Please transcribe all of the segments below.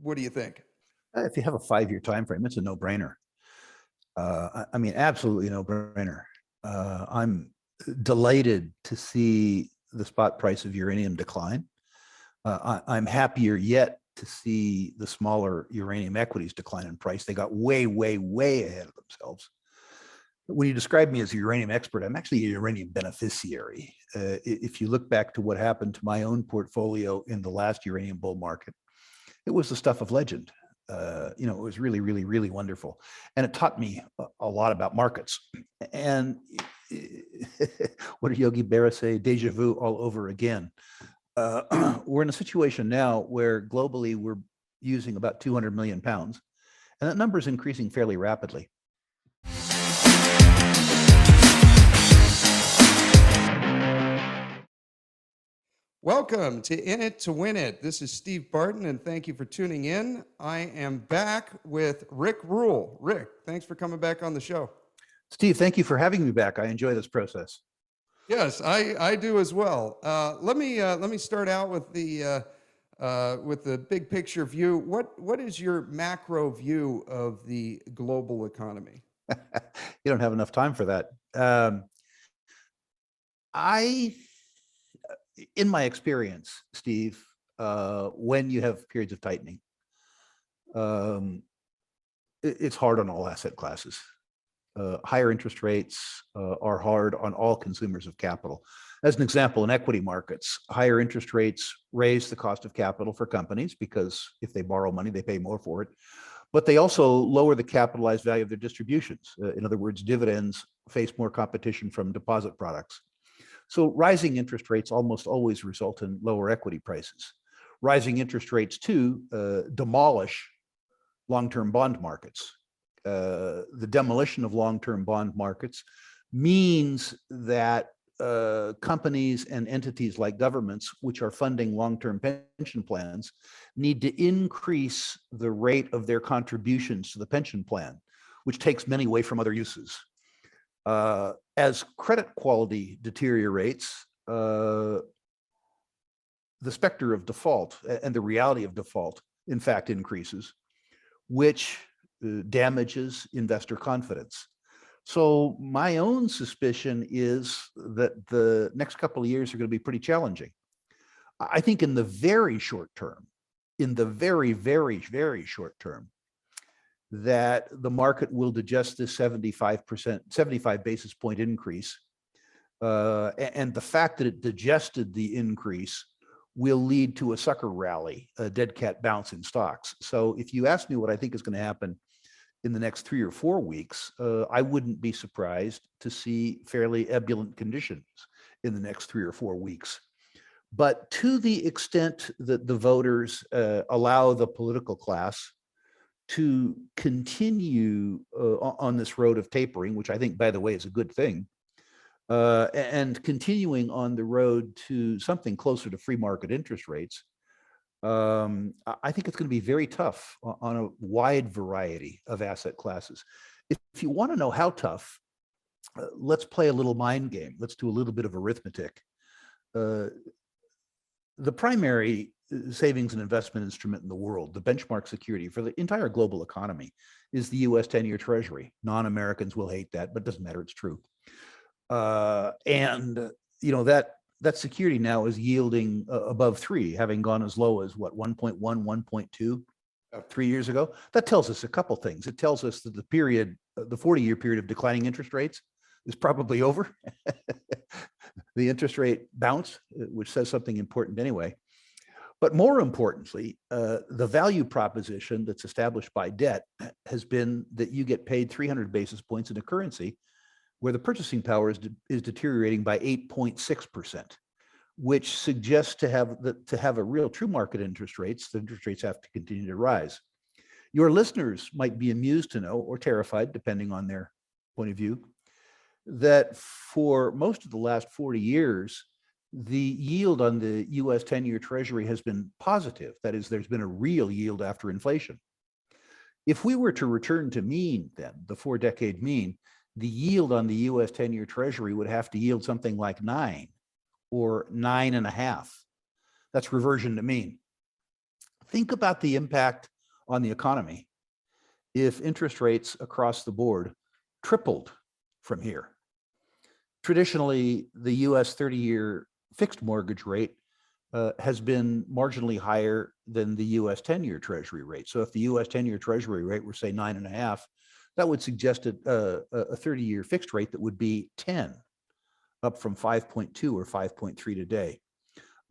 What do you think? If you have a 5-year time frame, it's a no-brainer. I mean, absolutely no-brainer. I'm delighted to see the spot price of uranium decline. I'm happier yet to see the smaller uranium equities decline in price. They got way, way, way ahead of themselves. When you describe me as a uranium expert, I'm actually a uranium beneficiary. If you look back to what happened to my own portfolio in the last uranium bull market, it was the stuff of legend. It was really, really, really wonderful. And it taught me a lot about markets. And what did Yogi Berra say? Deja vu all over again. We're in a situation now where globally we're using about 200 million pounds, and that number is increasing fairly rapidly. Welcome to In It to Win It. This is Steve Barton, and thank you for tuning in. I am back with Rick Rule. Rick, thanks for coming back on the show. Steve, thank you for having me back. I enjoy this process. Yes, I do as well. Let me start out with the big picture view. What is your macro view of the global economy? You don't have enough time for that. In my experience, Steve, when you have periods of tightening, it's hard on all asset classes. Higher interest rates are hard on all consumers of capital. As an example, in equity markets, higher interest rates raise the cost of capital for companies because if they borrow money, they pay more for it. But they also lower the capitalized value of their distributions. In other words, dividends face more competition from deposit products. So rising interest rates almost always result in lower equity prices. Rising interest rates, too, demolish long-term bond markets. The demolition of long-term bond markets means that companies and entities like governments, which are funding long-term pension plans, need to increase the rate of their contributions to the pension plan, which takes money away from other uses. As credit quality deteriorates, the specter of default and the reality of default, in fact, increases, which damages investor confidence. So my own suspicion is that the next couple of years are going to be pretty challenging. I think in the very short term, in the very, very, very short term, that the market will digest this 75 basis point increase. And the fact that it digested the increase will lead to a sucker rally, a dead cat bounce in stocks. So if you ask me what I think is going to happen in the next 3 or 4 weeks, I wouldn't be surprised to see fairly ebullient conditions in the next 3 or 4 weeks. But to the extent that the voters allow the political class to continue on this road of tapering, which I think, by the way, is a good thing, and continuing on the road to something closer to free market interest rates, I think it's going to be very tough on a wide variety of asset classes. If you want to know how tough, let's play a little mind game. Let's do a little bit of arithmetic. The primary savings and investment instrument in the world, the benchmark security for the entire global economy, is the US 10-year Treasury. Non-Americans will hate that, but it doesn't matter, it's true. And that security now is yielding above 3, having gone as low as what, 1.1, 1.2 3 years ago. That tells us a couple things. It tells us that the 40-year period of declining interest rates is probably over. The interest rate bounce, which says something important anyway. But more importantly, the value proposition that's established by debt has been that you get paid 300 basis points in a currency where the purchasing power is deteriorating by 8.6%, which suggests to have a real true market interest rates, the interest rates have to continue to rise. Your listeners might be amused to know, or terrified, depending on their point of view, that for most of the last 40 years, the yield on the US 10-year Treasury has been positive. That is, there's been a real yield after inflation. If we were to return to mean, then, the 4-decade mean, the yield on the US 10-year Treasury would have to yield something like 9 or 9.5. That's reversion to mean. Think about the impact on the economy if interest rates across the board tripled from here. Traditionally, the US 30-year fixed mortgage rate has been marginally higher than the US 10-year Treasury rate. So if the US 10-year Treasury rate were, say, 9.5, that would suggest a 30-year fixed rate that would be 10, up from 5.2 or 5.3 today.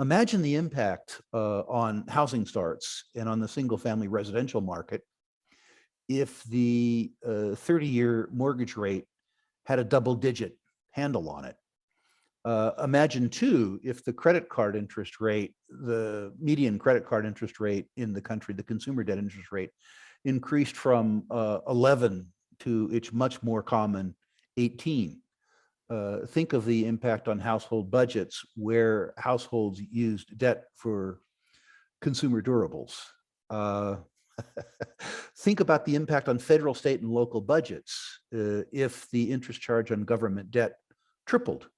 Imagine the impact on housing starts and on the single-family residential market if the 30-year mortgage rate had a double-digit handle on it. Imagine too, if the credit card interest rate, the median credit card interest rate in the country, the consumer debt interest rate, increased from 11 to its much more common 18. Think of the impact on household budgets where households used debt for consumer durables. Think about the impact on federal, state, and local budgets if the interest charge on government debt tripled,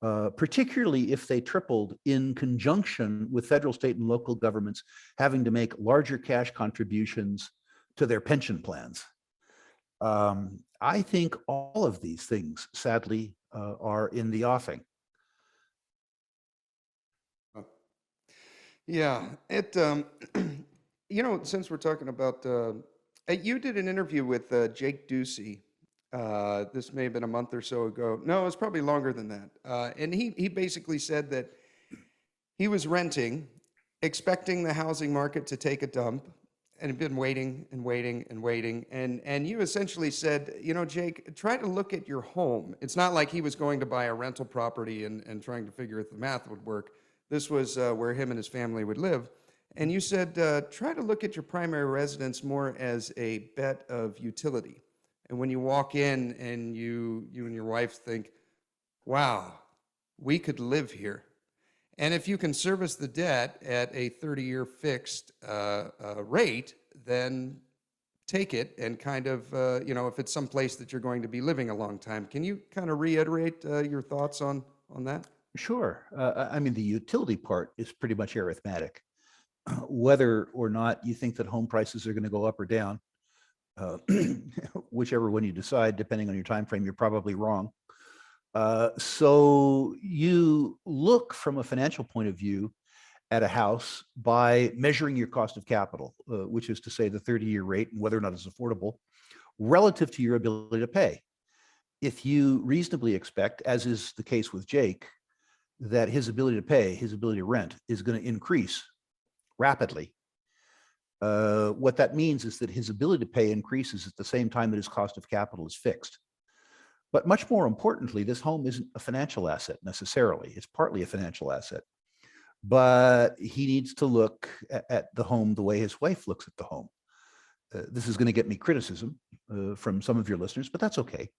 particularly if they tripled in conjunction with federal, state, and local governments having to make larger cash contributions to their pension plans. I think all of these things, sadly, are in the offing. Yeah, it, you know, since we're talking about, you did an interview with Jake Ducey. This may have been a month or so ago. No, it was probably longer than that. And he basically said that he was renting, expecting the housing market to take a dump, and had been waiting and waiting and waiting. And you essentially said, you know, Jake, try to look at your home. It's not like he was going to buy a rental property and trying to figure if the math would work. This was where him and his family would live. And you said, try to look at your primary residence more as a bet of utility. And when you walk in and you and your wife think, wow, we could live here. And if you can service the debt at a 30-year fixed rate, then take it and kind of, you know, if it's someplace that you're going to be living a long time. Can you kind of reiterate your thoughts on that? Sure. I mean, the utility part is pretty much arithmetic. Whether or not you think that home prices are going to go up or down, whichever one you decide, depending on your time frame, you're probably wrong. So you look from a financial point of view at a house by measuring your cost of capital, which is to say the 30-year rate and whether or not it's affordable relative to your ability to pay. If you reasonably expect, as is the case with Jake, that his ability to pay, his ability to rent is going to increase rapidly, what that means is that his ability to pay increases at the same time that his cost of capital is fixed. But much more importantly, this home isn't a financial asset necessarily. It's partly a financial asset. But he needs to look at the home the way his wife looks at the home. This is going to get me criticism from some of your listeners, but that's okay.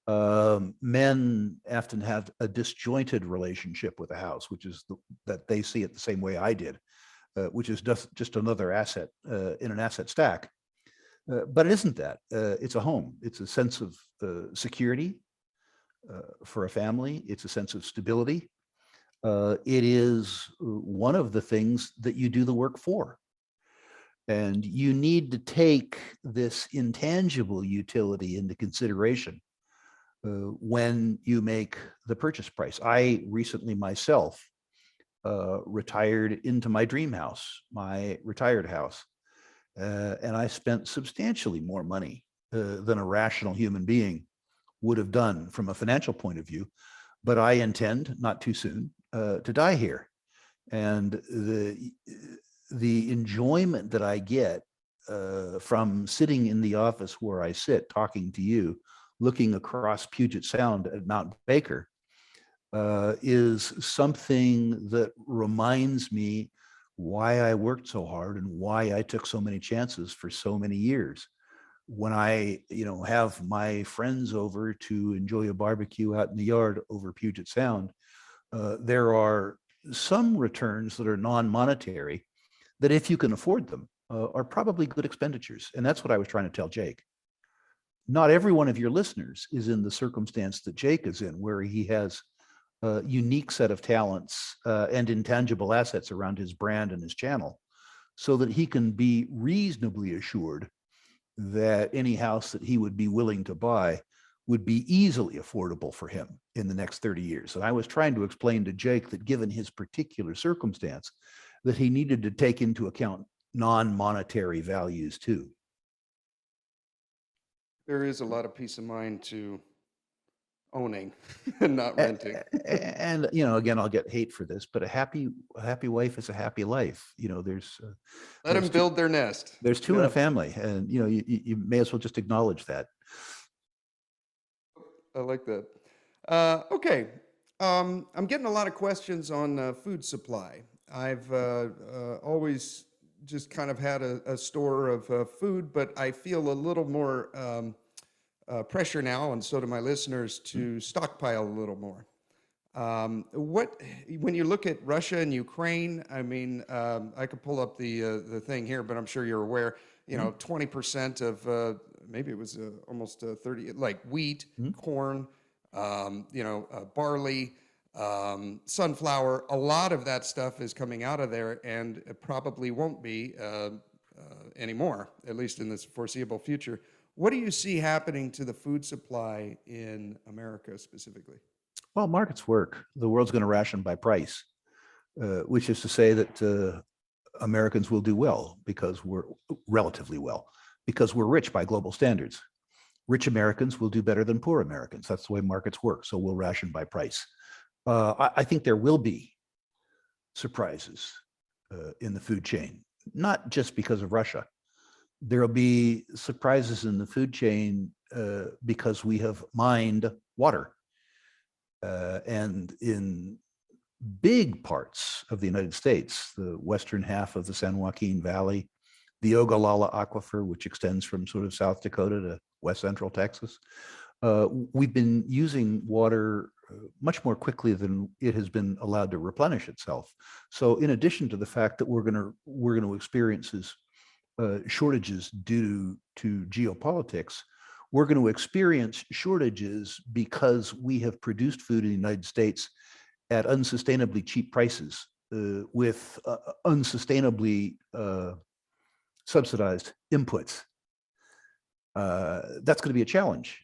Men often have a disjointed relationship with a house, which is that they see it the same way I did, which is just another asset in an asset stack. But it isn't that. It's a home. It's a sense of security for a family. It's a sense of stability. It is one of the things that you do the work for. And you need to take this intangible utility into consideration when you make the purchase price. I recently myself retired into my dream house, my retired house. And I spent substantially more money than a rational human being would have done from a financial point of view. But I intend, not too soon, to die here. And the enjoyment that I get from sitting in the office where I sit, talking to you, looking across Puget Sound at Mount Baker, is something that reminds me why I worked so hard and why I took so many chances for so many years. When I, have my friends over to enjoy a barbecue out in the yard over Puget Sound, there are some returns that are non-monetary that, if you can afford them, are probably good expenditures. And that's what I was trying to tell Jake. Not every one of your listeners is in the circumstance that Jake is in, where he has a unique set of talents and intangible assets around his brand and his channel. so that he can be reasonably assured that any house that he would be willing to buy would be easily affordable for him in the next 30 years. And I was trying to explain to Jake that given his particular circumstance, that he needed to take into account non-monetary values too. There is a lot of peace of mind to owning and not renting. And again, I'll get hate for this, but a happy wife is a happy life. Let them build their nest. There's two in a family, and you may as well just acknowledge that. I like that. Okay. I'm getting a lot of questions on food supply. I've always just kind of had a store of food, but I feel a little more pressure now, and so do my listeners, to stockpile a little more. When you look at Russia and Ukraine, I mean, I could pull up the thing here, but I'm sure you're aware. 20% of maybe it was almost 30, like wheat, corn, barley, sunflower. A lot of that stuff is coming out of there, and it probably won't be anymore, at least in this foreseeable future. What do you see happening to the food supply in America specifically? Well, markets work. The world's going to ration by price, which is to say that Americans will do well because we're relatively well, because we're rich by global standards. Rich Americans will do better than poor Americans. That's the way markets work. So we'll ration by price. I think there will be surprises in the food chain, not just because of Russia. There'll be surprises in the food chain because we have mined water. And in big parts of the United States, the western half of the San Joaquin Valley, the Ogallala Aquifer, which extends from sort of South Dakota to west central Texas, we've been using water much more quickly than it has been allowed to replenish itself. So in addition to the fact that we're going to experience shortages due to geopolitics, we're going to experience shortages because we have produced food in the United States at unsustainably cheap prices with unsustainably subsidized inputs. That's going to be a challenge.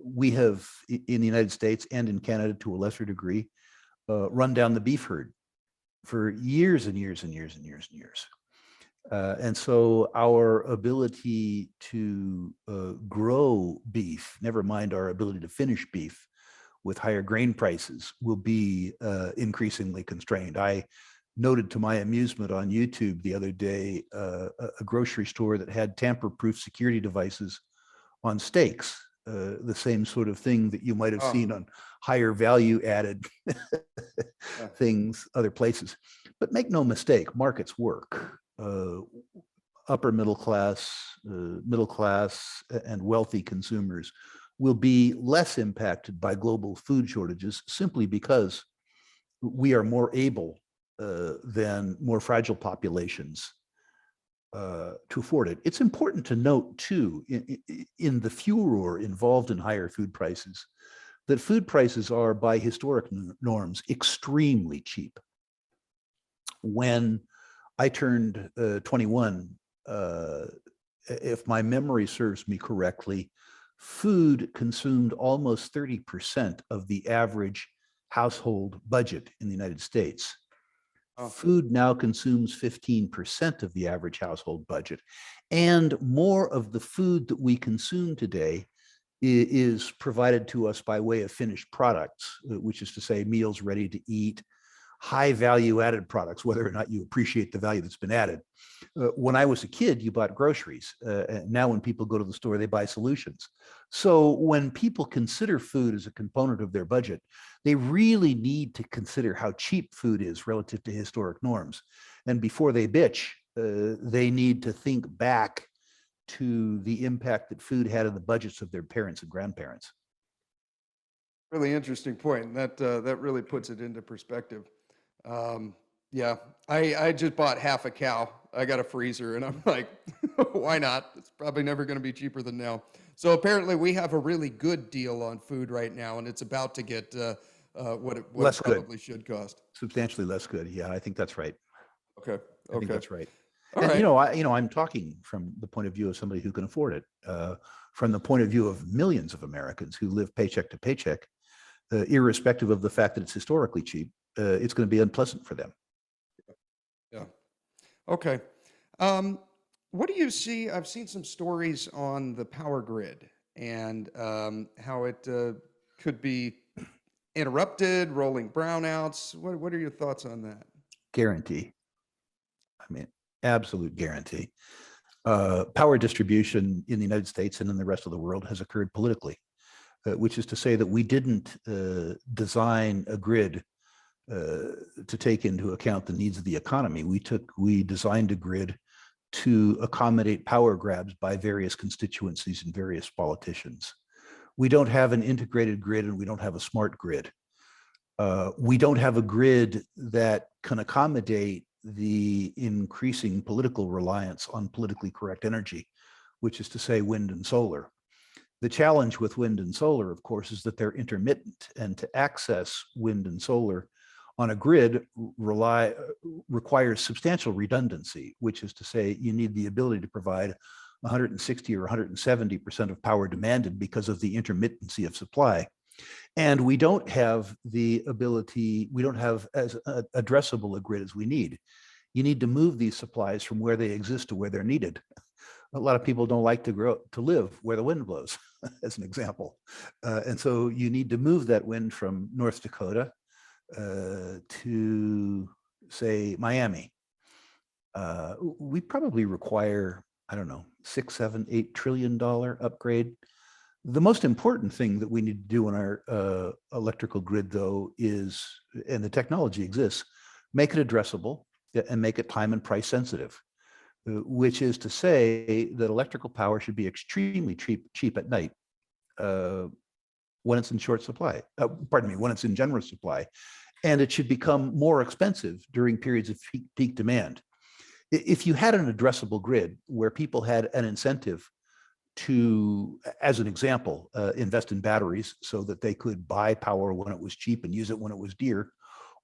We have, in the United States and in Canada to a lesser degree, run down the beef herd for years and years and years and years and years. And so our ability to grow beef, never mind our ability to finish beef with higher grain prices, will be increasingly constrained. I noted to my amusement on YouTube the other day a grocery store that had tamper-proof security devices on steaks, the same sort of thing that you might have seen on higher value added things other places. But make no mistake, markets work. Upper middle class, and wealthy consumers will be less impacted by global food shortages simply because we are more able than more fragile populations to afford it. It's important to note too, in the furor involved in higher food prices, that food prices are by historic norms extremely cheap. When I turned 21, if my memory serves me correctly, food consumed almost 30% of the average household budget in the United States. Food now consumes 15% of the average household budget. And more of the food that we consume today is provided to us by way of finished products, which is to say meals ready to eat, high value added products, whether or not you appreciate the value that's been added. When I was a kid, you bought groceries. Now when people go to the store, they buy solutions. So when people consider food as a component of their budget, they really need to consider how cheap food is relative to historic norms. And before they bitch, they need to think back to the impact that food had on the budgets of their parents and grandparents. Really interesting point. That really puts it into perspective. Yeah, I just bought half a cow. I got a freezer, and I'm like, why not? It's probably never going to be cheaper than now. So apparently, we have a really good deal on food right now, and it's about to get what it probably should cost. Substantially less good. Yeah, I think that's right. Okay. I think that's right. All And right. I'm talking from the point of view of somebody who can afford it, from the point of view of millions of Americans who live paycheck to paycheck, irrespective of the fact that it's historically cheap. It's going to be unpleasant for them. Yeah. Okay. Um, what do you see? I've seen some stories on the power grid and how it could be interrupted, rolling brownouts. What are your thoughts on that? Guarantee. I mean, absolute guarantee. Power distribution in the United States and in the rest of the world has occurred politically, which is to say that we didn't design a grid to take into account the needs of the economy. We designed a grid to accommodate power grabs by various constituencies and various politicians. We don't have an integrated grid and we don't have a smart grid. We don't have a grid that can accommodate the increasing political reliance on politically correct energy, which is to say wind and solar. The challenge with wind and solar, of course, is that they're intermittent, and to access wind and solar on a grid requires substantial redundancy, which is to say you need the ability to provide 160 or 170% of power demanded because of the intermittency of supply. And we don't have the ability, we don't have as addressable a grid as we need. You need to move these supplies from where they exist to where they're needed. A lot of people don't like to live where the wind blows, as an example. And so you need to move that wind from North Dakota to, say, Miami. We probably require, I don't know, $6, $7, $8 trillion upgrade. The most important thing that we need to do in our electrical grid, though, is, and the technology exists, make it addressable and make it time and price sensitive, which is to say that electrical power should be extremely cheap at night when it's in short supply, when it's in generous supply, and it should become more expensive during periods of peak demand. If you had an addressable grid where people had an incentive to, as an example, invest in batteries so that they could buy power when it was cheap and use it when it was dear,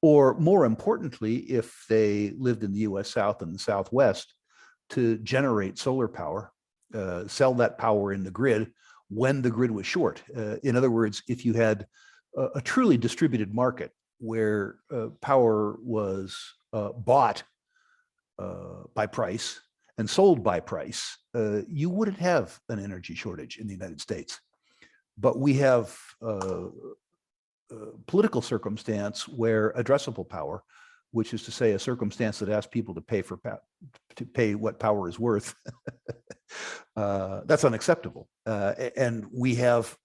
or more importantly, if they lived in the US South and the Southwest, to generate solar power, sell that power in the grid when the grid was short. In other words, if you had a truly distributed market where power was bought by price and sold by price, you wouldn't have an energy shortage in the United States. But we have political circumstance where addressable power, which is to say a circumstance that asks people to pay what power is worth, that's unacceptable. And we have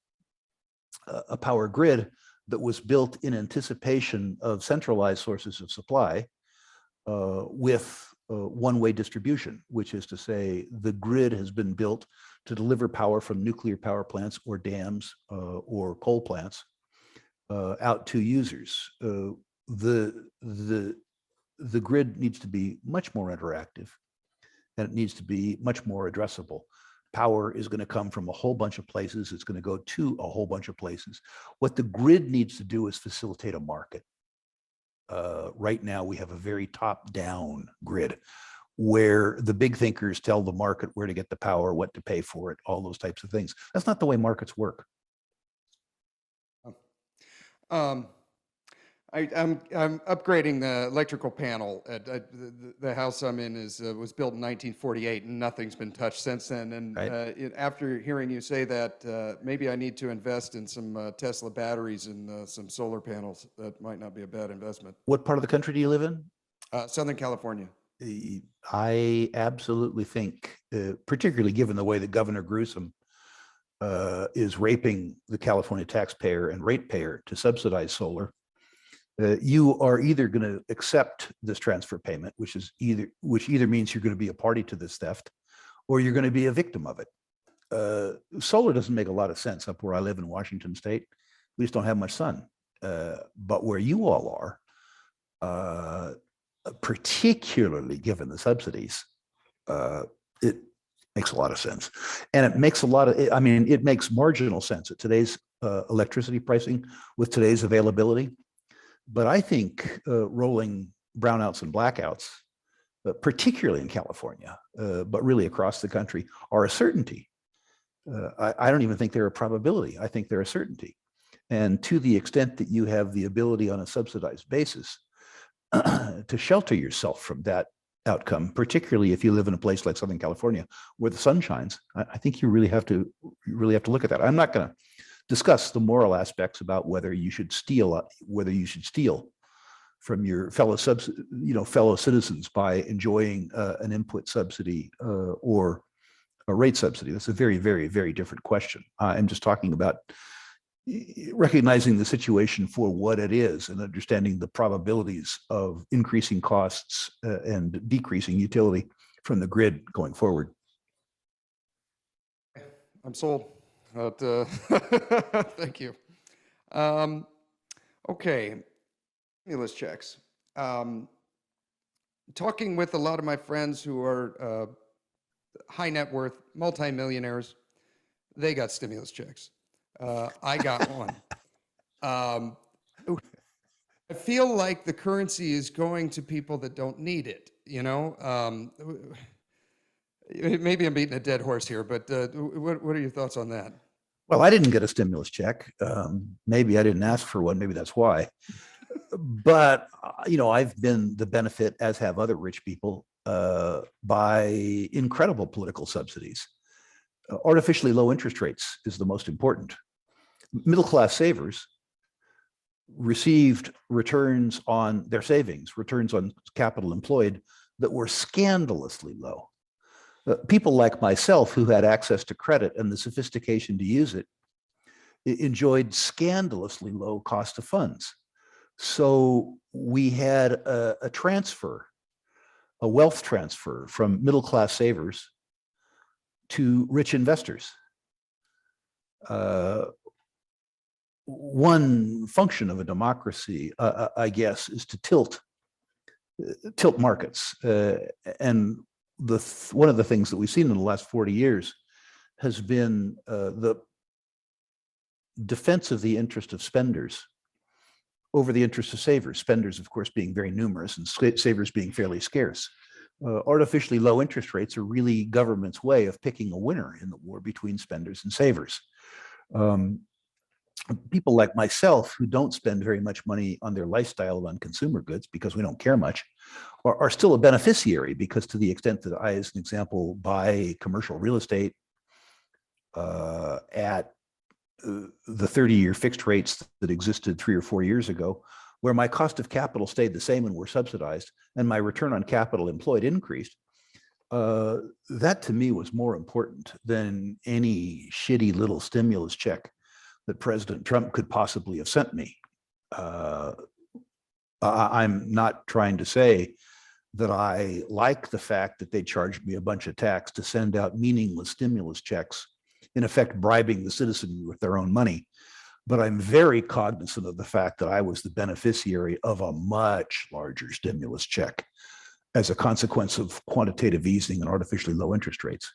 a power grid that was built in anticipation of centralized sources of supply with one-way distribution, which is to say the grid has been built to deliver power from nuclear power plants or dams or coal plants out to users. The grid needs to be much more interactive, and it needs to be much more addressable. Power is going to come from a whole bunch of places. It's going to go to a whole bunch of places. What the grid needs to do is facilitate a market. Right now, we have a very top-down grid where the big thinkers tell the market where to get the power, what to pay for it, all those types of things. That's not the way markets work. Um, I'm upgrading the electrical panel at the house I'm in was built in 1948 and nothing's been touched since then. And Right. after hearing you say that, maybe I need to invest in some Tesla batteries and some solar panels. That might not be a bad investment. What part of the country do you live in? Southern California. I absolutely think, particularly given the way that Governor Newsom is raping the California taxpayer and ratepayer to subsidize solar, you are either going to accept this transfer payment, which either means you're going to be a party to this theft, or you're going to be a victim of it. Solar doesn't make a lot of sense up where I live in Washington State. We just don't have much sun. But where you all are, particularly given the subsidies, it makes a lot of sense. And it makes it makes marginal sense at today's electricity pricing with today's availability. But I think rolling brownouts and blackouts particularly in California, but really across the country, are a certainty. I don't even think they're a probability. I think they're a certainty. And to the extent that you have the ability on a subsidized basis to shelter yourself from that outcome, particularly if you live in a place like Southern California where the sun shines, I think you really have to look at that. I'm not going to discuss the moral aspects about whether you should steal from your fellow citizens by enjoying an input subsidy or a rate subsidy. That's a very, very, very different question. I'm just talking about recognizing the situation for what it is and understanding the probabilities of increasing costs and decreasing utility from the grid going forward. I'm sold. But, thank you. Okay, stimulus checks. Talking with a lot of my friends who are high net worth, multimillionaires, they got stimulus checks. I got one. I feel like the currency is going to people that don't need it, you know? Maybe I'm beating a dead horse here, but what are your thoughts on that? Well, I didn't get a stimulus check. Maybe I didn't ask for one. Maybe that's why. But, I've been the benefit, as have other rich people, by incredible political subsidies. Artificially low interest rates is the most important. Middle-class savers received returns on their savings, returns on capital employed that were scandalously low. People like myself who had access to credit and the sophistication to use it enjoyed scandalously low cost of funds. So we had a wealth transfer from middle-class savers to rich investors. One function of a democracy, I guess, is to tilt markets. And one of the things that we've seen in the last 40 years has been the defense of the interest of spenders over the interest of savers. Spenders, of course, being very numerous and savers being fairly scarce. Artificially low interest rates are really government's way of picking a winner in the war between spenders and savers. People like myself who don't spend very much money on their lifestyle on consumer goods because we don't care much are still a beneficiary, because to the extent that I, as an example, buy commercial real estate at the 30-year fixed rates that existed 3 or 4 years ago, where my cost of capital stayed the same and were subsidized, and my return on capital employed increased, that to me was more important than any shitty little stimulus check that President Trump could possibly have sent me. I'm not trying to say that I like the fact that they charged me a bunch of tax to send out meaningless stimulus checks, in effect bribing the citizenry with their own money. But I'm very cognizant of the fact that I was the beneficiary of a much larger stimulus check as a consequence of quantitative easing and artificially low interest rates.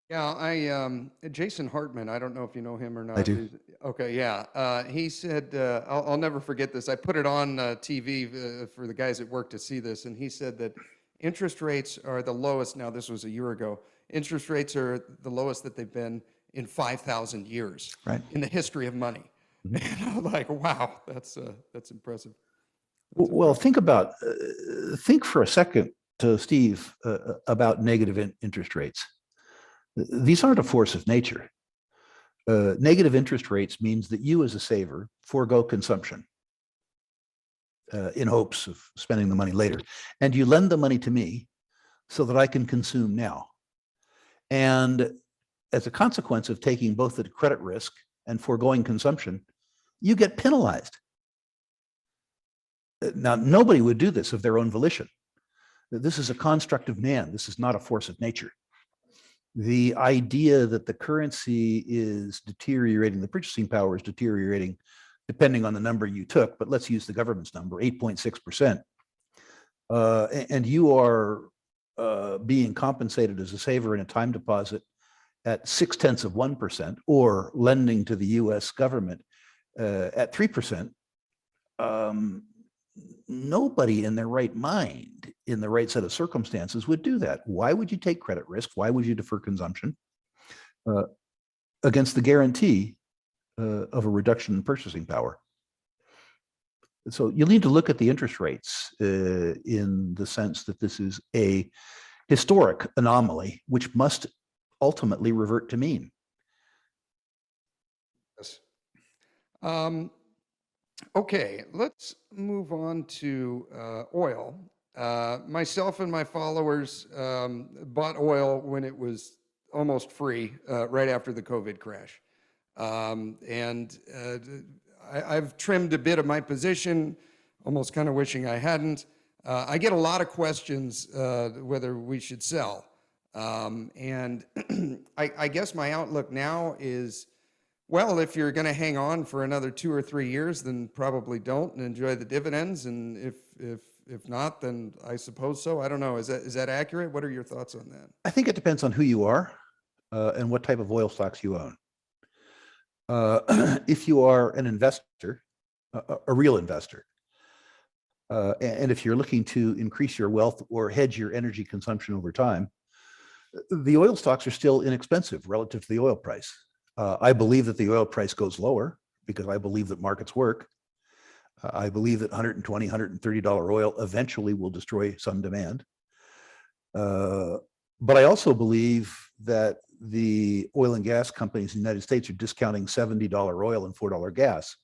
Yeah, Jason Hartman, I don't know if you know him or not. I do. Okay, yeah. He said, I'll never forget this. I put it on TV for the guys at work to see this, and he said that interest rates are the lowest. Now, this was a year ago. Interest rates are the lowest that they've been in 5,000 years, right, in the history of money. Mm-hmm. And I'm like, wow, that's impressive. Well, think for a second, Steve, about negative interest rates. These aren't a force of nature. Negative interest rates means that you as a saver forego consumption in hopes of spending the money later. And you lend the money to me so that I can consume now. And as a consequence of taking both the credit risk and foregoing consumption, you get penalized. Now, nobody would do this of their own volition. This is a construct of man. This is not a force of nature. The idea that the currency is deteriorating, the purchasing power is deteriorating, depending on the number you took, but let's use the government's number, 8.6%. And you are being compensated as a saver in a time deposit at 0.6%, or lending to the US government at 3%. nobody in their right mind, in the right set of circumstances, would do that. Why would you take credit risk? Why would you defer consumption uh, against the guarantee of a reduction in purchasing power? So you'll need to look at the interest rates in the sense that this is a historic anomaly, which must ultimately revert to mean. Yes. Okay, let's move on to oil. Myself and my followers bought oil when it was almost free right after the COVID crash. And I've trimmed a bit of my position, almost kind of wishing I hadn't. I get a lot of questions whether we should sell. And I guess my outlook now is, well, if you're going to hang on for another 2 or 3 years, then probably don't and enjoy the dividends. And if not, then I suppose so. I don't know. Is that accurate? What are your thoughts on that? I think it depends on who you are and what type of oil stocks you own. If you are an investor, a real investor, and if you're looking to increase your wealth or hedge your energy consumption over time, the oil stocks are still inexpensive relative to the oil price. I believe that the oil price goes lower because I believe that markets work. I believe that $120, $130 oil eventually will destroy some demand. But I also believe that the oil and gas companies in the United States are discounting $70 oil and $4 gas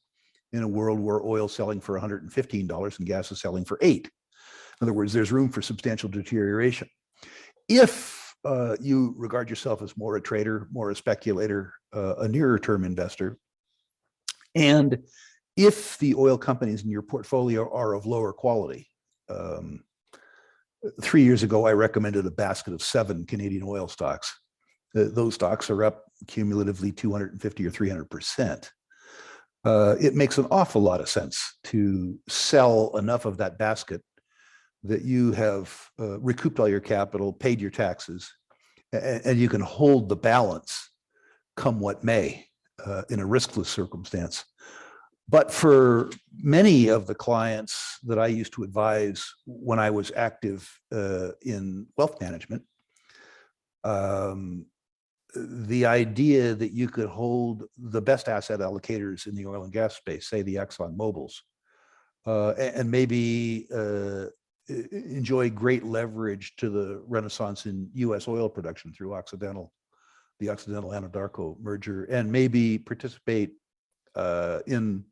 in a world where oil is selling for $115 and gas is selling for $8. In other words, there's room for substantial deterioration. If you regard yourself as more a trader, more a speculator, a nearer term investor, and if the oil companies in your portfolio are of lower quality, 3 years ago, I recommended a basket of 7 Canadian oil stocks. Those stocks are up cumulatively 250 or 300%. It makes an awful lot of sense to sell enough of that basket that you have recouped all your capital, paid your taxes, and you can hold the balance come what may in a riskless circumstance. But for many of the clients that I used to advise when I was active in wealth management, the idea that you could hold the best asset allocators in the oil and gas space, say the Exxon Mobils, and maybe enjoy great leverage to the renaissance in U.S. oil production through the Occidental Anadarko merger, and maybe participate in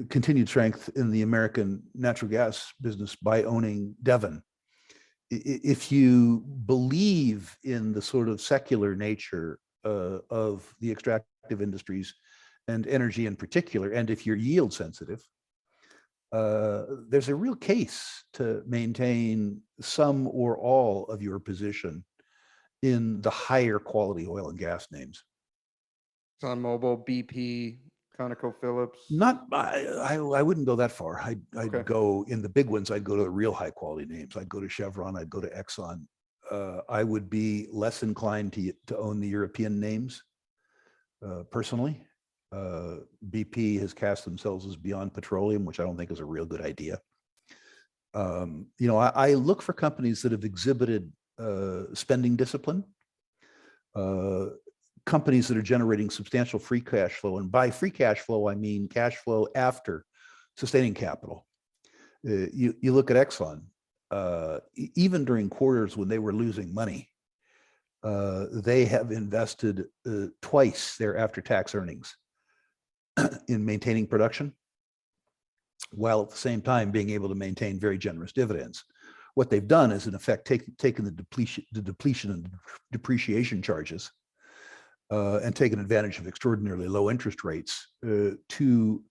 continued strength in the American natural gas business by owning Devon. If you believe in the sort of secular nature of the extractive industries and energy in particular, and if you're yield sensitive, there's a real case to maintain some or all of your position in the higher quality oil and gas names. ExxonMobil, BP, ConocoPhillips. Not, I wouldn't go that far. I'd Okay. go in the big ones. I'd go to the real high quality names. I'd go to Chevron. I'd go to Exxon. I would be less inclined to own the European names personally. BP has cast themselves as beyond petroleum, which I don't think is a real good idea. I look for companies that have exhibited spending discipline, companies that are generating substantial free cash flow. And by free cash flow, I mean cash flow after sustaining capital. You look at Exxon, even during quarters when they were losing money, they have invested twice their after-tax earnings in maintaining production, while at the same time being able to maintain very generous dividends. What they've done is, in effect, taken the depletion and depreciation charges and taken advantage of extraordinarily low interest rates to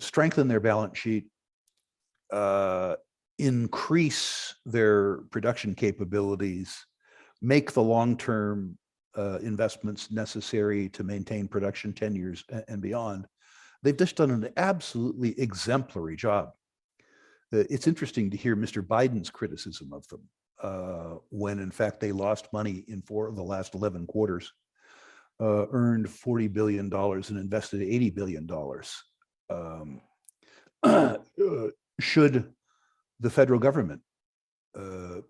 strengthen their balance sheet, increase their production capabilities, make the long-term investments necessary to maintain production 10 years and beyond. They've just done an absolutely exemplary job. It's interesting to hear Mr. Biden's criticism of them when in fact they lost money in 4 of the last 11 quarters, earned $40 billion and invested $80 billion. should the federal government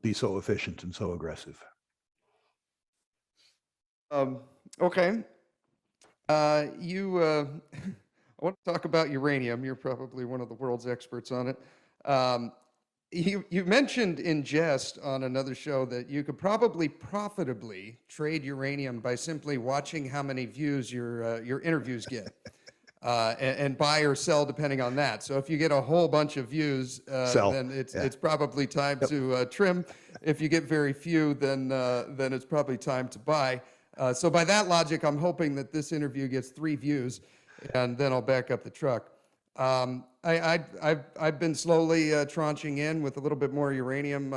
be so efficient and so aggressive? Okay. I want to talk about uranium. You're probably one of the world's experts on it. Um, you mentioned in jest on another show that you could probably profitably trade uranium by simply watching how many views your interviews get, and buy or sell depending on that. So if you get a whole bunch of views, Sell. then it's Yeah. it's probably time to trim. If you get very few, then it's probably time to buy. So by that logic, I'm hoping that this interview gets 3 views, and then I'll back up the truck. I've been slowly tranching in with a little bit more uranium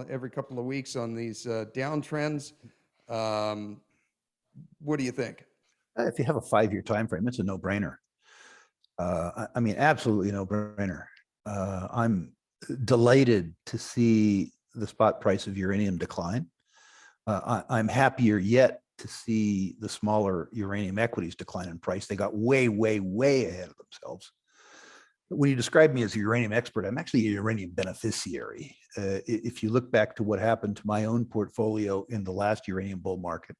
every couple of weeks on these downtrends. What do you think? If you have a 5-year time frame, it's a no-brainer. I mean, absolutely no-brainer. I'm delighted to see the spot price of uranium decline. I'm happier yet to see the smaller uranium equities decline in price. They got way, way, way ahead of themselves. When you describe me as a uranium expert, I'm actually a uranium beneficiary. If you look back to what happened to my own portfolio in the last uranium bull market,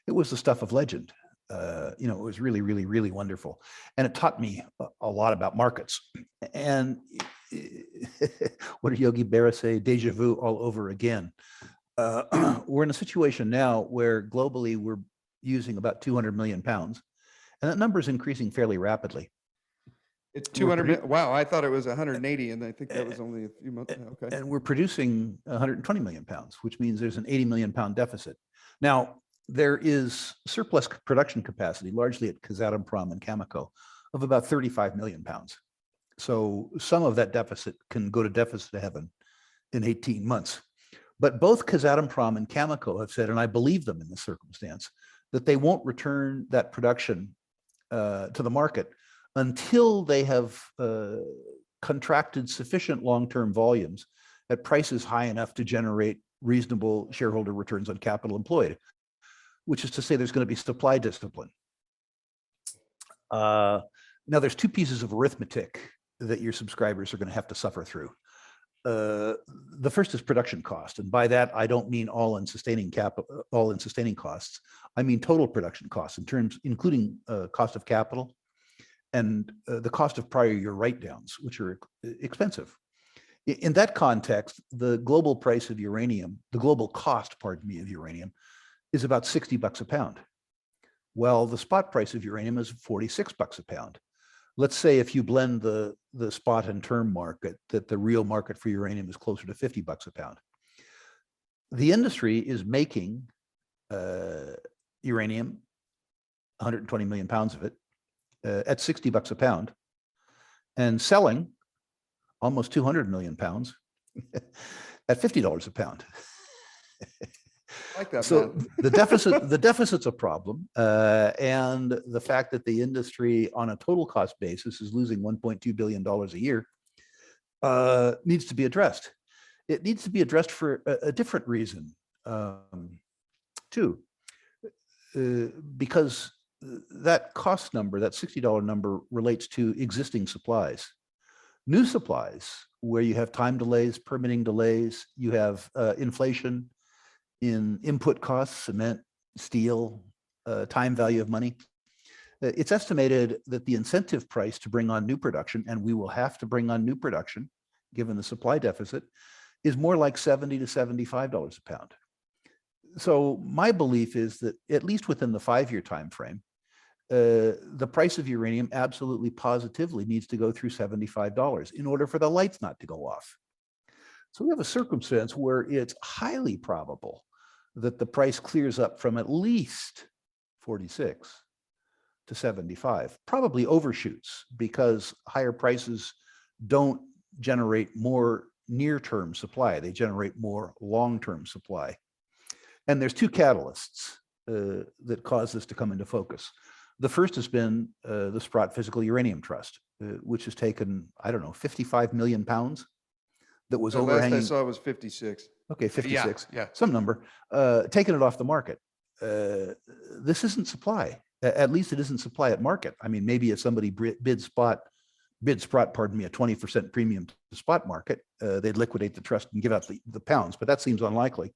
it was the stuff of legend. It was really, really, really wonderful. And it taught me a lot about markets. And what did Yogi Berra say? Deja vu all over again. We're in a situation now where globally we're using about 200 million pounds, and that number is increasing fairly rapidly. It's 200. Wow, I thought it was 180, and I think that was only a few months. Okay. And we're producing 120 million pounds, which means there's an 80 million pound deficit. Now, there is surplus production capacity, largely at Kazatomprom and Cameco, of about 35 million pounds. So some of that deficit can go to deficit heaven in 18 months. But both Kazatomprom and Cameco have said, and I believe them in this circumstance, that they won't return that production to the market until they have contracted sufficient long-term volumes at prices high enough to generate reasonable shareholder returns on capital employed, which is to say there's going to be supply discipline. Now, there's 2 pieces of arithmetic that your subscribers are going to have to suffer through. The first is production cost, and by that I don't mean all-in sustaining costs. I mean total production costs in terms, including cost of capital and the cost of prior year write-downs, which are expensive. In that context, the global price of uranium, the global cost, pardon me, of uranium, is about $60 a pound. Well, the spot price of uranium is $46 a pound. Let's say if you blend the spot and term market, that the real market for uranium is closer to $50 a pound. The industry is making uranium, 120 million pounds of it, at $60 a pound, and selling almost 200 million pounds at $50 a pound. Like that, so man. the deficit's a problem, and the fact that the industry on a total cost basis is losing $1.2 billion a year needs to be addressed. It needs to be addressed for a different reason, too, because that cost number, that $60 number, relates to existing supplies. New supplies, where you have time delays, permitting delays, you have inflation in input costs, cement, steel, time value of money. It's estimated that the incentive price to bring on new production, and we will have to bring on new production given the supply deficit, is more like $70 to $75 a pound. So my belief is that at least within the 5-year time frame, the price of uranium absolutely positively needs to go through $75 in order for the lights not to go off. So we have a circumstance where it's highly probable that the price clears up from at least 46 to 75, probably overshoots, because higher prices don't generate more near-term supply. They generate more long-term supply. And there's 2 catalysts that cause this to come into focus. The first has been the Sprott Physical Uranium Trust, which has taken, I don't know, 55 million pounds that was overhanging. Last I saw was 56. Okay, 56, yeah. some number, taking it off the market. This isn't supply. At least it isn't supply at market. I mean, maybe if somebody bids spot bid Sprott, pardon me, a 20% premium to the spot market, they'd liquidate the trust and give out the pounds, but that seems unlikely.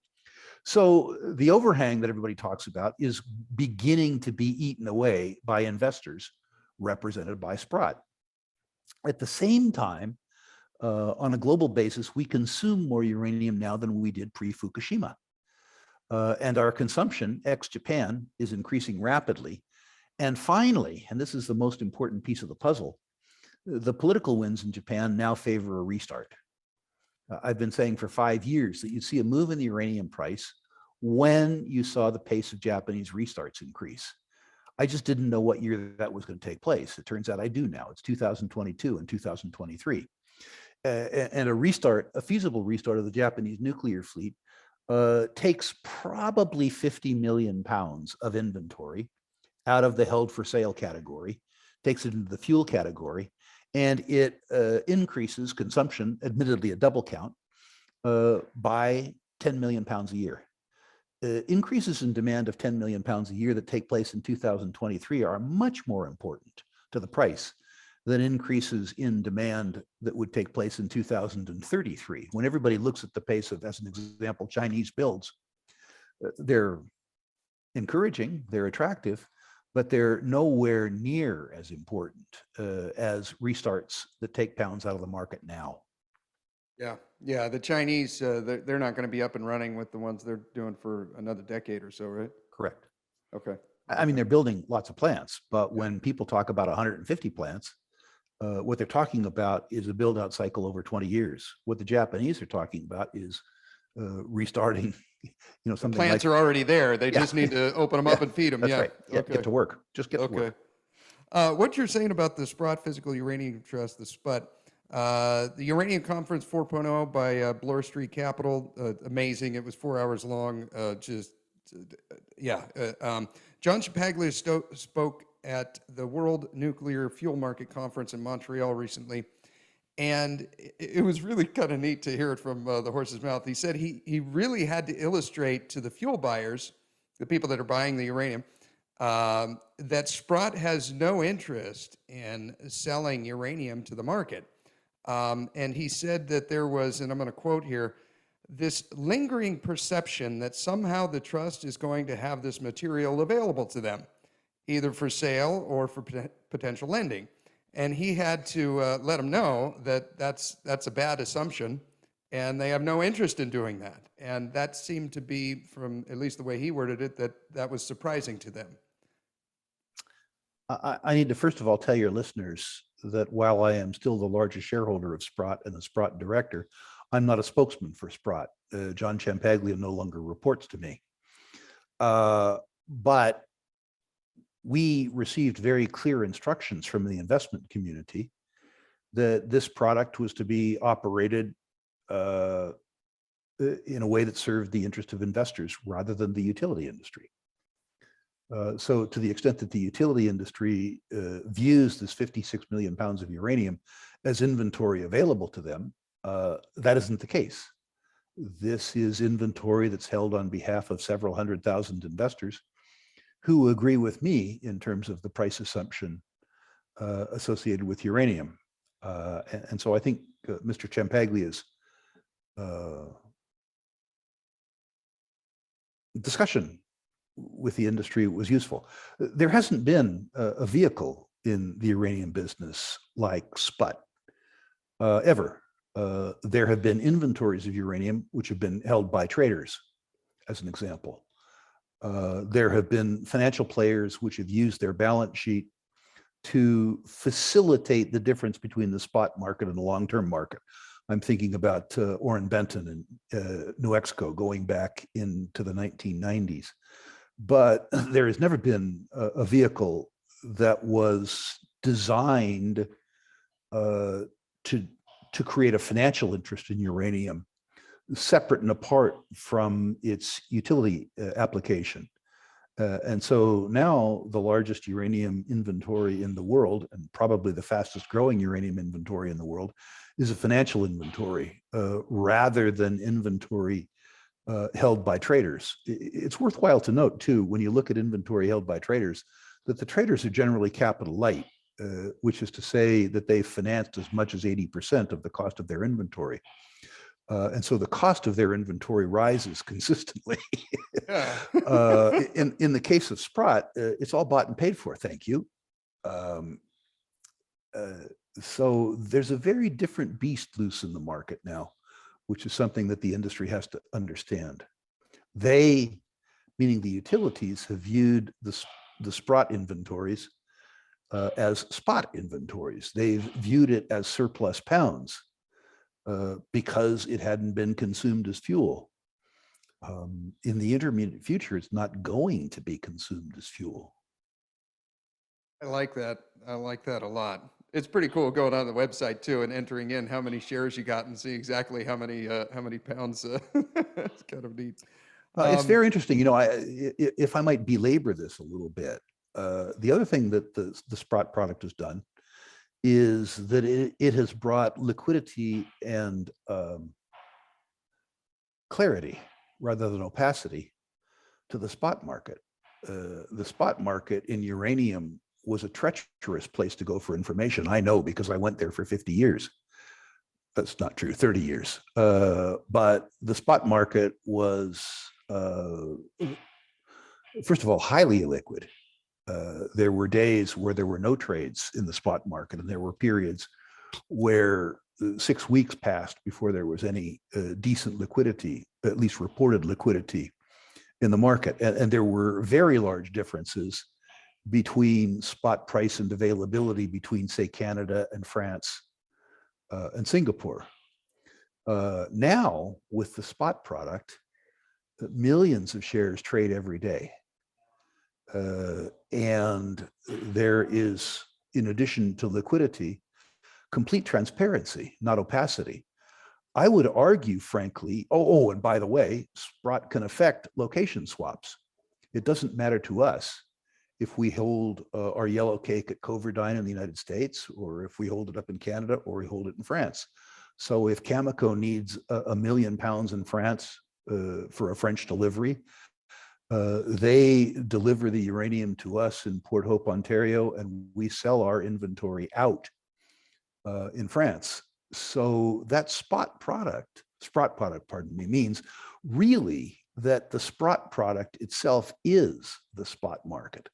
So the overhang that everybody talks about is beginning to be eaten away by investors represented by Sprott. At the same time, on a global basis, we consume more uranium now than we did pre-Fukushima. And our consumption, ex-Japan, is increasing rapidly. And finally, and this is the most important piece of the puzzle, the political winds in Japan now favor a restart. I've been saying for 5 years that you'd see a move in the uranium price when you saw the pace of Japanese restarts increase. I just didn't know what year that was going to take place. It turns out I do now. It's 2022 and 2023. And a restart, a feasible restart of the Japanese nuclear fleet takes probably 50 million pounds of inventory out of the held for sale category, takes it into the fuel category, and it increases consumption, admittedly a double count, by 10 million pounds a year. Increases in demand of 10 million pounds a year that take place in 2023 are much more important to the price than increases in demand that would take place in 2033. When everybody looks at the pace of, as an example, Chinese builds, they're encouraging, they're attractive, but they're nowhere near as important as restarts that take pounds out of the market now. Yeah. The Chinese, they're not going to be up and running with the ones they're doing for another decade or so, right? Correct. Okay. I mean, they're building lots of plants, but when people talk about 150 plants, what they're talking about is a build out cycle over 20 years. What the Japanese are talking about is restarting, something plants like, are already there. They just need to open them up and feed them. That's right. Okay. Get to work. Just get to work. What you're saying about the Sprott Physical Uranium Trust, the SPUT, the Uranium Conference 4.0 by Bloor Street Capital, amazing. It was 4 hours long. John Ciampaglia spoke at the World Nuclear Fuel Market Conference in Montreal recently, and it was really kind of neat to hear it from the horse's mouth. He said he really had to illustrate to the fuel buyers, the people that are buying the uranium, that Sprott has no interest in selling uranium to the market. And he said that there was, and I'm going to quote here, this lingering perception that somehow the trust is going to have this material available to them, either for sale or for potential lending. And he had to let them know that that's a bad assumption, and they have no interest in doing that. And that seemed to be, from at least the way he worded it, that was surprising to them. I need to first of all tell your listeners that while I am still the largest shareholder of Sprott and the Sprott director, I'm not a spokesman for Sprott. John Ciampaglia no longer reports to me. But we received very clear instructions from the investment community that this product was to be operated in a way that served the interest of investors rather than the utility industry. So to the extent that the utility industry views this 56 million pounds of uranium as inventory available to them, that isn't the case. This is inventory that's held on behalf of several 100,000 investors who agree with me in terms of the price assumption associated with uranium. And so I think Mr. Ciampaglia's discussion with the industry was useful. There hasn't been a vehicle in the uranium business like SPUT ever. There have been inventories of uranium which have been held by traders, as an example. There have been financial players which have used their balance sheet to facilitate the difference between the spot market and the long-term market. I'm thinking about Orrin Benton and New Mexico going back into the 1990s. But there has never been a vehicle that was designed to create a financial interest in uranium separate and apart from its utility application. And so now the largest uranium inventory in the world, and probably the fastest growing uranium inventory in the world, is a financial inventory rather than inventory held by traders. It's worthwhile to note too, when you look at inventory held by traders, that the traders are generally capital light. which is to say that they financed as much as 80% of the cost of their inventory. And so the cost of their inventory rises consistently. Yeah. In the case of Sprott, it's all bought and paid for, thank you. Um, so there's a very different beast loose in the market now, which is something that the industry has to understand. They, meaning the utilities, have viewed the Sprott inventories as spot inventories. They've viewed it as surplus pounds because it hadn't been consumed as fuel. In the intermediate future, it's not going to be consumed as fuel. I like that. I like that a lot. It's pretty cool going on the website too and entering in how many shares you got and see exactly how many pounds. It's kind of neat. It's very interesting. You know, if I might belabor this a little bit, the other thing that the Sprott product has done is that it has brought liquidity and clarity rather than opacity to the spot market. The spot market in uranium was a treacherous place to go for information. I know because I went there for 50 years. That's not true, 30 years. But the spot market was, first of all, highly illiquid. There were days where there were no trades in the spot market, and there were periods where 6 weeks passed before there was any decent liquidity, at least reported liquidity in the market. And there were very large differences between spot price and availability between, say, Canada and France and Singapore. Now, with the spot product, millions of shares trade every day. And there is, in addition to liquidity, complete transparency, not opacity. I would argue, frankly, and by the way, Sprott can affect location swaps. It doesn't matter to us if we hold our yellow cake at Coverdine in the United States, or if we hold it up in Canada, or we hold it in France. So if Cameco needs a million pounds in France for a French delivery, they deliver the uranium to us in Port Hope, Ontario, and we sell our inventory out in France. So that Sprott product, means really that the Sprott product itself is the spot market.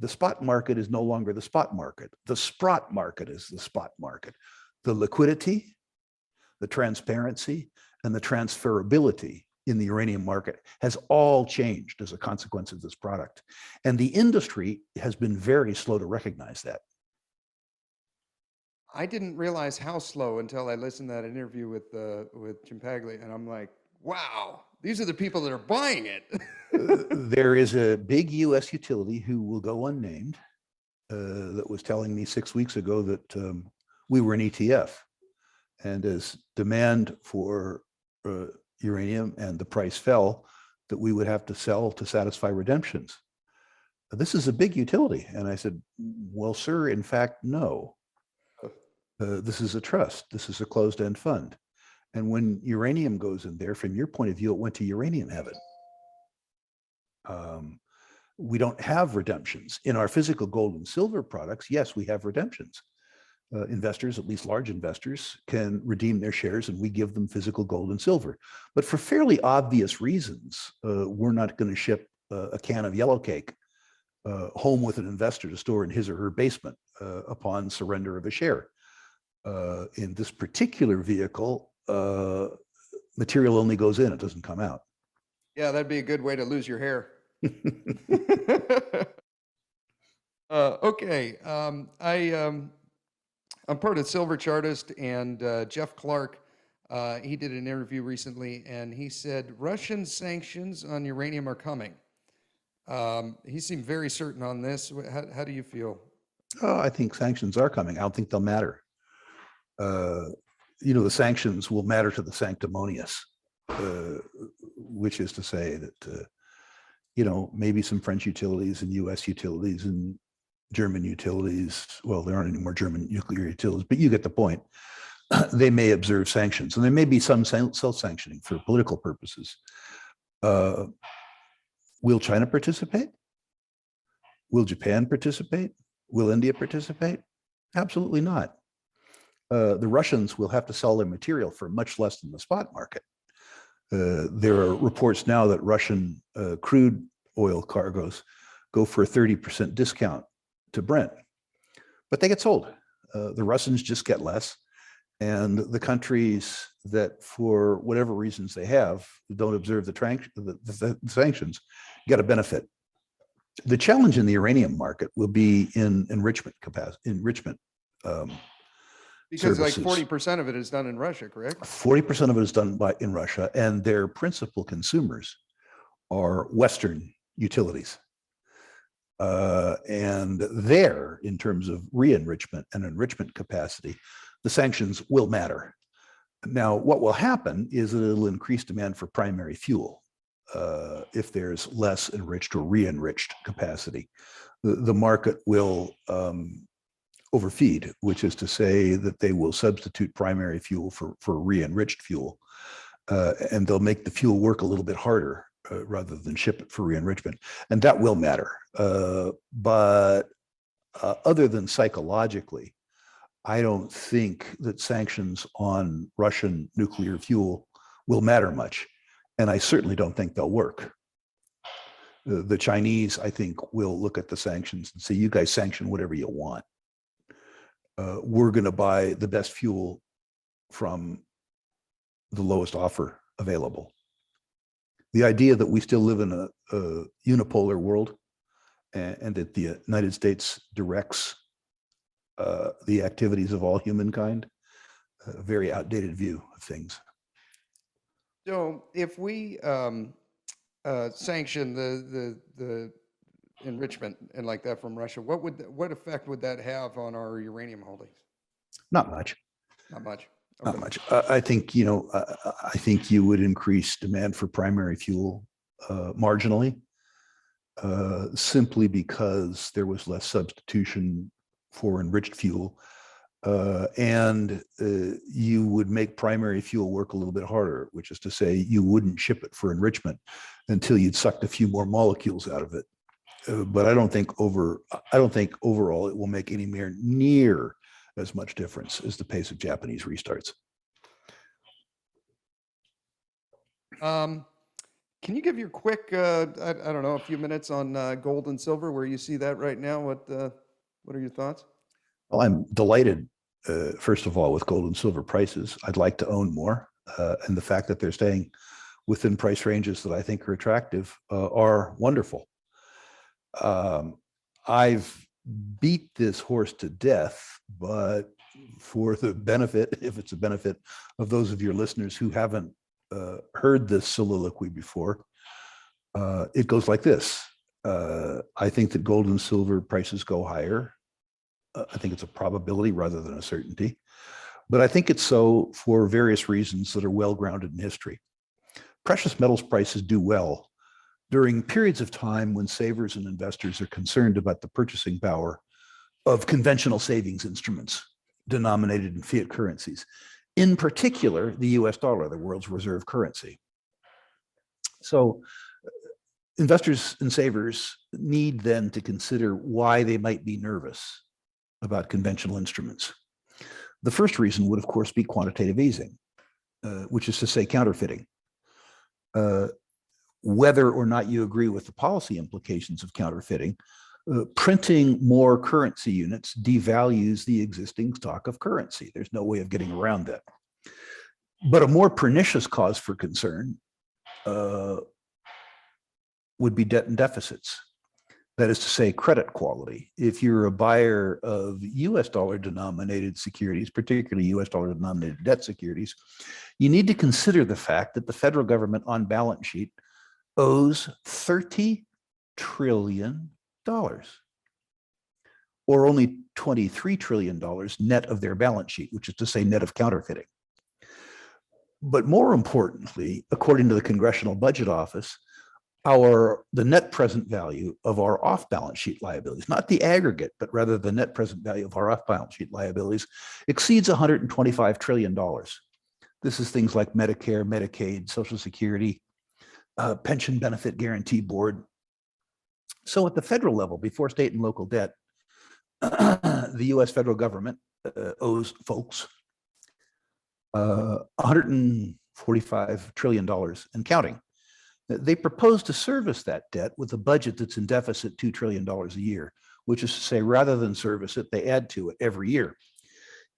The spot market is no longer the spot market. The Sprott market is the spot market. The liquidity, the transparency, and the transferability in the uranium market has all changed as a consequence of this product. And the industry has been very slow to recognize that. I didn't realize how slow until I listened to that interview with Jim Pagley, and I'm like, wow, these are the people that are buying it. There is a big U.S. utility who will go unnamed that was telling me 6 weeks ago that we were an ETF, and as demand for uranium and the price fell, that we would have to sell to satisfy redemptions. This is a big utility. And I said, well, sir, in fact, no. This is a trust. This is a closed-end fund. And when uranium goes in there, from your point of view, it went to uranium heaven. We don't have redemptions. In our physical gold and silver products, yes, we have redemptions. Investors, at least large investors, can redeem their shares and we give them physical gold and silver. But for fairly obvious reasons, we're not going to ship a can of yellow cake home with an investor to store in his or her basement upon surrender of a share. In this particular vehicle, material only goes in, it doesn't come out. Yeah, that'd be a good way to lose your hair. Okay, I'm part of Silver Chartist, and Jeff Clark, he did an interview recently, and he said Russian sanctions on uranium are coming. He seemed very certain on this. How do you feel? I think sanctions are coming. I don't think they'll matter. The sanctions will matter to the sanctimonious, which is to say that, maybe some French utilities and US utilities and German utilities, well, there aren't any more German nuclear utilities, but you get the point. They may observe sanctions, and there may be some self-sanctioning for political purposes. Will China participate? Will Japan participate? Will India participate? Absolutely not. The Russians will have to sell their material for much less than the spot market. There are reports now that Russian crude oil cargoes go for a 30% discount to Brent, but they get sold. The Russians just get less, and the countries that, for whatever reasons they have, don't observe the sanctions, get a benefit. The challenge in the uranium market will be in enrichment capacity, Because like services. 40% of it is done in Russia, correct? 40% of it is done in Russia, and their principal consumers are Western utilities. And there, in terms of re-enrichment and enrichment capacity, the sanctions will matter. Now, what will happen is that it'll increase demand for primary fuel if there's less enriched or re-enriched capacity. The market will overfeed, which is to say that they will substitute primary fuel for re-enriched fuel, and they'll make the fuel work a little bit harder rather than ship it for re-enrichment, and that will matter. But other than psychologically, I don't think that sanctions on Russian nuclear fuel will matter much, and I certainly don't think they'll work. The Chinese, I think, will look at the sanctions and say, you guys sanction whatever you want. We're going to buy the best fuel from the lowest offer available. The idea that we still live in a unipolar world and that the United States directs the activities of all humankind, a very outdated view of things. So if we sanction the enrichment and like that from Russia, what effect would that have on our uranium holdings? Not much. Not much. Not Okay. much. I think, I think you would increase demand for primary fuel marginally, simply because there was less substitution for enriched fuel. And you would make primary fuel work a little bit harder, which is to say you wouldn't ship it for enrichment until you'd sucked a few more molecules out of it. But I don't think overall it will make anywhere near as much difference as the pace of Japanese restarts. Can you give your quick, I don't know, a few minutes on gold and silver, where you see that right now? What are your thoughts? Well, I'm delighted, first of all, with gold and silver prices. I'd like to own more, and the fact that they're staying within price ranges that I think are attractive are wonderful. I've beat this horse to death, but for the benefit, if it's a benefit of those of your listeners who haven't heard this soliloquy before, it goes like this. I think that gold and silver prices go higher. I think it's a probability rather than a certainty, but I think it's so for various reasons that are well grounded in history. Precious metals prices do well during periods of time when savers and investors are concerned about the purchasing power of conventional savings instruments denominated in fiat currencies, in particular, the US dollar, the world's reserve currency. So investors and savers need then to consider why they might be nervous about conventional instruments. The first reason would, of course, be quantitative easing, which is to say counterfeiting. Whether or not you agree with the policy implications of counterfeiting, printing more currency units devalues the existing stock of currency. There's no way of getting around that. But a more pernicious cause for concern would be debt and deficits. That is to say, credit quality. If you're a buyer of US dollar denominated securities, particularly US dollar denominated debt securities, you need to consider the fact that the federal government on balance sheet owes $30 trillion, or only $23 trillion net of their balance sheet, which is to say net of counterfeiting. But more importantly, according to the Congressional Budget Office, the net present value of our off-balance sheet liabilities, not the aggregate, but rather the net present value of our off-balance sheet liabilities, exceeds $125 trillion. This is things like Medicare, Medicaid, Social Security, Pension Benefit Guarantee Board. So at the federal level, before state and local debt, the US federal government owes folks $145 trillion and counting. They propose to service that debt with a budget that's in deficit $2 trillion a year, which is to say, rather than service it, they add to it every year.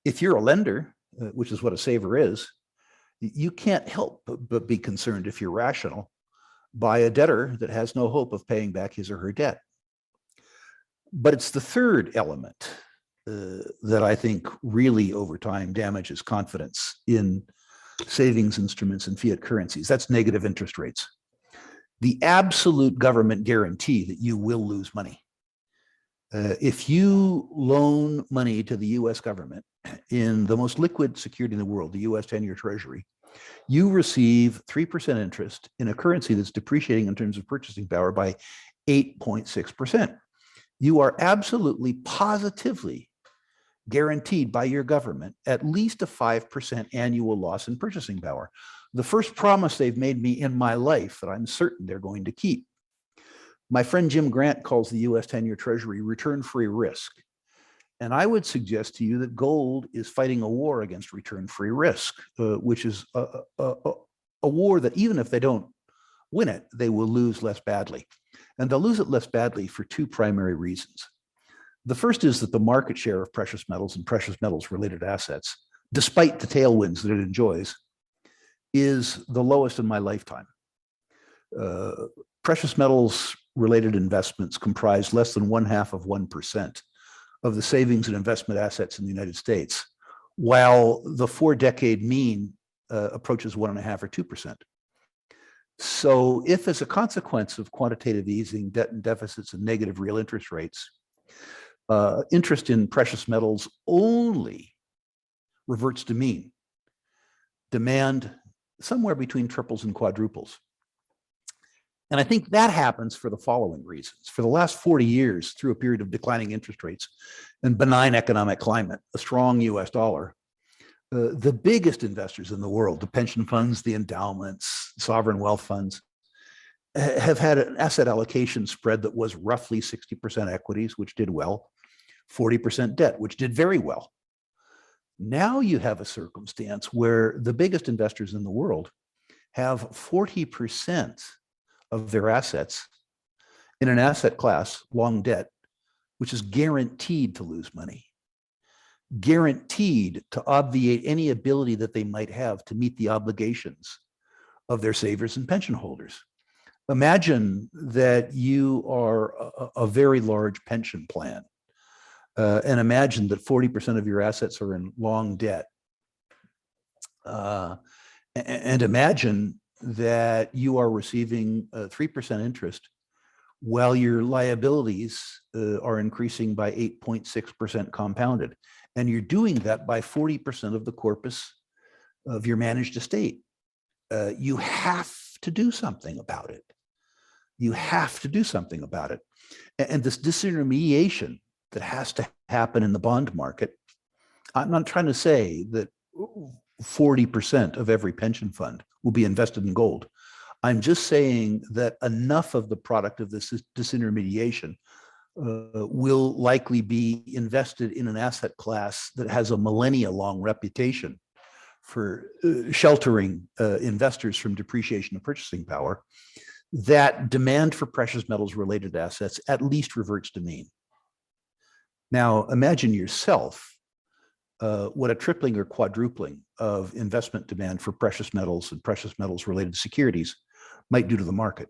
If you're a lender, which is what a saver is, you can't help but be concerned, if you're rational, by a debtor that has no hope of paying back his or her debt. But it's the third element that I think really over time damages confidence in savings instruments and fiat currencies. That's negative interest rates. The absolute government guarantee that you will lose money. If you loan money to the US government in the most liquid security in the world, the US 10-year Treasury, you receive 3% interest in a currency that's depreciating in terms of purchasing power by 8.6%. You are absolutely positively guaranteed by your government at least a 5% annual loss in purchasing power. The first promise they've made me in my life that I'm certain they're going to keep. My friend Jim Grant calls the US 10-year Treasury return-free risk. And I would suggest to you that gold is fighting a war against return-free risk, which is a war that even if they don't win it, they will lose less badly. And they'll lose it less badly for two primary reasons. The first is that the market share of precious metals and precious metals related assets, despite the tailwinds that it enjoys, is the lowest in my lifetime. Precious metals related investments comprise less than 0.5% of the savings and investment assets in the United States, while the 4-decade mean approaches 1.5 or 2%. So if as a consequence of quantitative easing, debt and deficits, and negative real interest rates, interest in precious metals only reverts to mean, demand somewhere between triples and quadruples. And I think that happens for the following reasons. For the last 40 years, through a period of declining interest rates and benign economic climate, a strong US dollar, the biggest investors in the world, the pension funds, the endowments, sovereign wealth funds, have had an asset allocation spread that was roughly 60% equities, which did well, 40% debt, which did very well. Now you have a circumstance where the biggest investors in the world have 40% of their assets in an asset class, long debt, which is guaranteed to lose money, guaranteed to obviate any ability that they might have to meet the obligations of their savers and pension holders. Imagine that you are a very large pension plan, and imagine that 40% of your assets are in long debt. And imagine that you are receiving 3% interest while your liabilities are increasing by 8.6% compounded. And you're doing that by 40% of the corpus of your managed estate. You have to do something about it. You have to do something about it. And this disintermediation that has to happen in the bond market, I'm not trying to say that 40% of every pension fund will be invested in gold. I'm just saying that enough of the product of this disintermediation will likely be invested in an asset class that has a millennia-long reputation for sheltering investors from depreciation of purchasing power, that demand for precious metals related assets at least reverts to mean. Now, imagine yourself what a tripling or quadrupling of investment demand for precious metals and precious metals related securities might do to the market.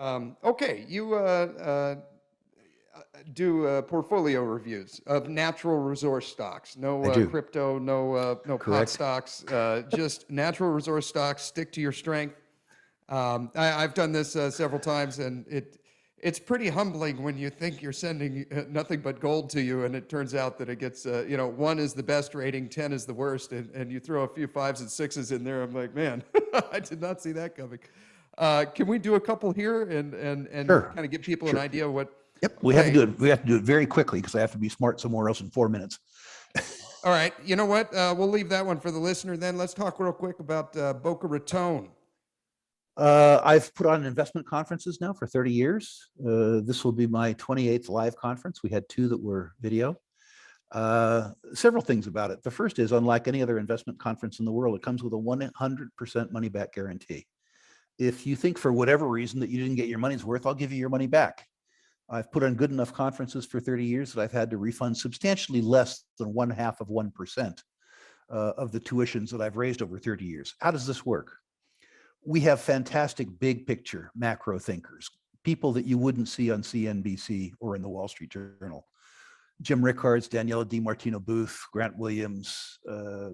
Okay, you do portfolio reviews of natural resource stocks. No crypto, no pot stocks, just natural resource stocks. Stick to your strength. I've done this several times, and it's pretty humbling when you think you're sending nothing but gold to you, and it turns out that it gets, 1 is the best rating, 10 is the worst, and you throw a few 5s and 6s in there. I'm like, man, I did not see that coming. Can we do a couple here and Sure. kind of give people an idea of what? Yep, we have to do it. We have to do it very quickly because I have to be smart somewhere else in 4 minutes. All right, you know what? We'll leave that one for the listener then. Let's talk real quick about Boca Raton. I've put on investment conferences now for 30 years. This will be my 28th live conference. We had 2 that were video. Several things about it. The first is, unlike any other investment conference in the world, it comes with a 100% money back guarantee. If you think for whatever reason that you didn't get your money's worth, I'll give you your money back. I've put on good enough conferences for 30 years that I've had to refund substantially less than 0.5% of the tuitions that I've raised over 30 years. How does this work? We have fantastic big picture macro thinkers, people that you wouldn't see on CNBC or in the Wall Street Journal. Jim Rickards, Daniela DiMartino Booth, Grant Williams,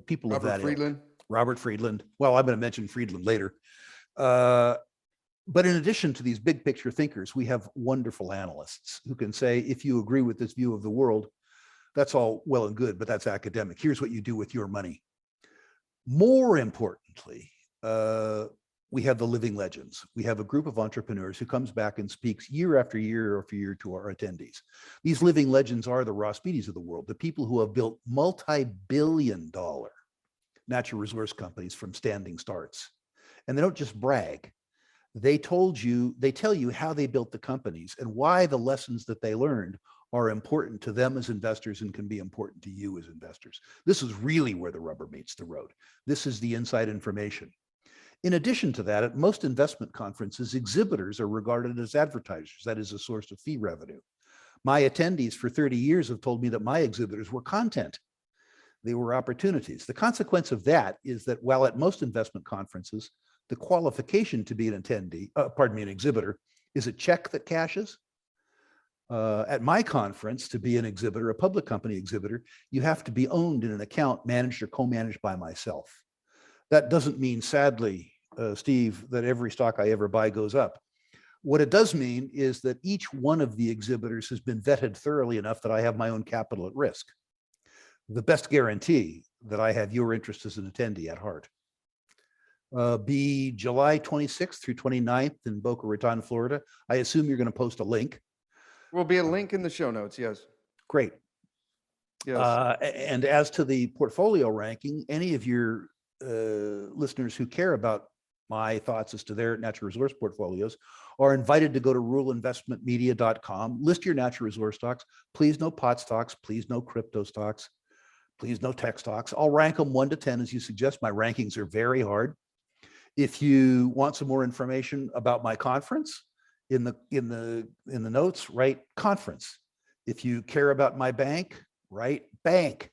people of that ilk. Robert Friedland. Well, I'm going to mention Friedland later. But in addition to these big picture thinkers, we have wonderful analysts who can say, if you agree with this view of the world, that's all well and good, but that's academic. Here's what you do with your money. More importantly, we have the living legends. We have a group of entrepreneurs who comes back and speaks year after year after year to our attendees. These living legends are the Ross Beatties of the world, the people who have built multi-billion-dollar natural resource companies from standing starts. And they don't just brag. They tell you how they built the companies and why the lessons that they learned are important to them as investors and can be important to you as investors. This is really where the rubber meets the road. This is the inside information. In addition to that, at most investment conferences, exhibitors are regarded as advertisers. That is a source of fee revenue. My attendees for 30 years have told me that my exhibitors were content. They were opportunities. The consequence of that is that while at most investment conferences, the qualification to be an attendee, an exhibitor, is a check that cashes. At my conference, to be an exhibitor, a public company exhibitor, you have to be owned in an account managed or co-managed by myself. That doesn't mean, sadly, Steve, that every stock I ever buy goes up. What it does mean is that each one of the exhibitors has been vetted thoroughly enough that I have my own capital at risk. The best guarantee that I have your interest as an attendee at heart. Be July 26th through 29th in Boca Raton, Florida. I assume you're going to post a link. Will be a link in the show notes, yes. Great. Yes. And as to the portfolio ranking, any of your listeners who care about my thoughts as to their natural resource portfolios are invited to go to ruralinvestmentmedia.com, list your natural resource stocks. Please no pot stocks, please no crypto stocks, please no tech stocks. I'll rank them 1 to 10 as you suggest. My rankings are very hard. If you want some more information about my conference, in the notes, write conference. If you care about my bank, write bank.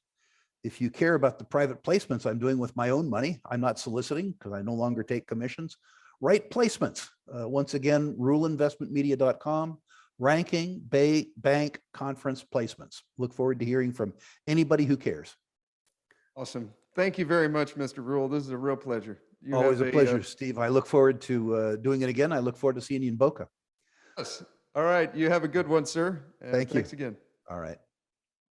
If you care about the private placements I'm doing with my own money, I'm not soliciting because I no longer take commissions, write placements. Once again, ruralinvestmentmedia.com, ranking, bank, conference placements. Look forward to hearing from anybody who cares. Awesome. Thank you very much, Mr. Rule. This is a real pleasure. Always a pleasure, Steve. I look forward to doing it again. I look forward to seeing you in Boca. Yes. All right. You have a good one, sir. Thank you. Thanks again. All right.